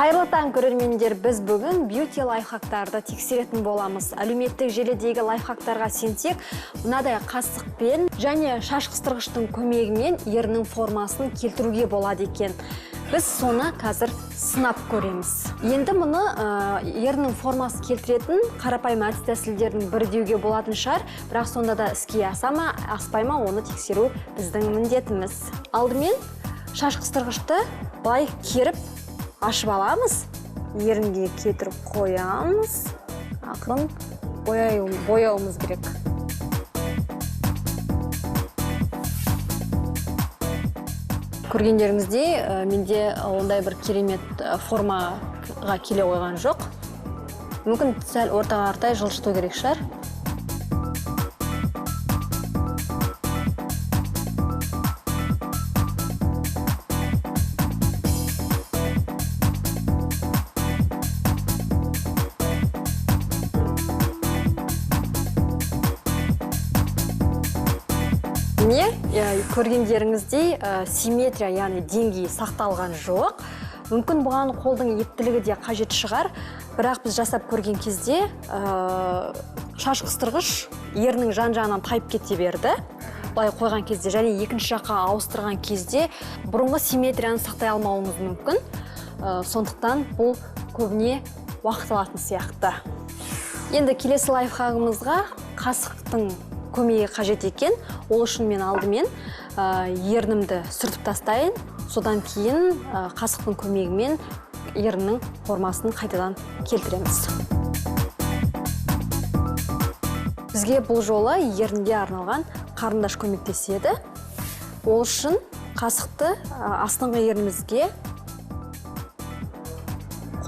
Қайырлы таң көрермендер, біз бүгін бьюти лайфхактарды тексеретін боламыз. Әлеуметтік желідегі лайфхактарға сенсек, мынадай қасықпен және шаш қыстырғыштың көмегімен ерінің формасын келтіруге болады екен. Біз соны қазір сынап көреміз. Енді мұны ерінің формасын келтіретін қарапайым әдіс-тәсілдердің бірі деуге болатын шығар, бірақ сонда да іске аса ма, аспай ма, оны тексеру біздің міндетіміз. Алдымен шаш қыстырғышты былай керіп ашып аламыз, ерінге кетіріп қоямыз, ақырын бояуымыз керек. Көргендеріңіздей, менде ондай бір керемет формаға келе қойған жоқ. Мүмкін сәл ортаға қаратай жылжыту керек шығар. Көргендеріңіздей симметрия, яғни деңгей сақталған жоқ. Мүмкін бұған қолдың ептілігі де қажет шығар, бірақ біз жасап көрген кезде шаш қыстырғыш ерінің жан-жағынан тайып кете берді. Былай қойған кезде және екінші жаққа ауыстырған кезде бұрынғы симметрияны сақтай алмауымыз мүмкін. Сондықтан бұл көбіне уақыт алатын сияқты. Енді келесі лайфхагымызға қасықтың көмегі қажет екен. Ол үшін мен алдымен ернімді сүртіп тастайын, содан кейін қасықтың көмегімен еріннің формасын қайтадан келтіреміз. Бізге бұл жолы ерінге арналған қарындаш көмектеседі. Ол үшін қасықты астыңғы ернімізге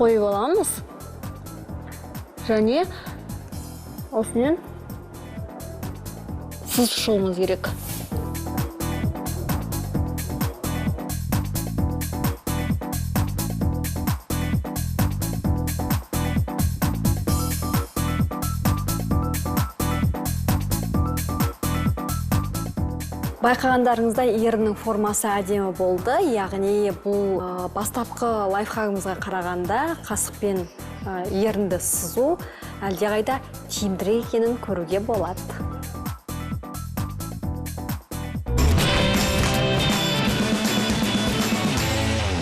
қойып аламыз және осымен сызып шығуымыз керек. Байқағандарыңызда ерінің формасы әдемі болды. Яғни бұл бастапқы лайфхагымызға қарағанда қасықпен ерінді сызу әлдеқайда тиімдірек екенін көруге болады.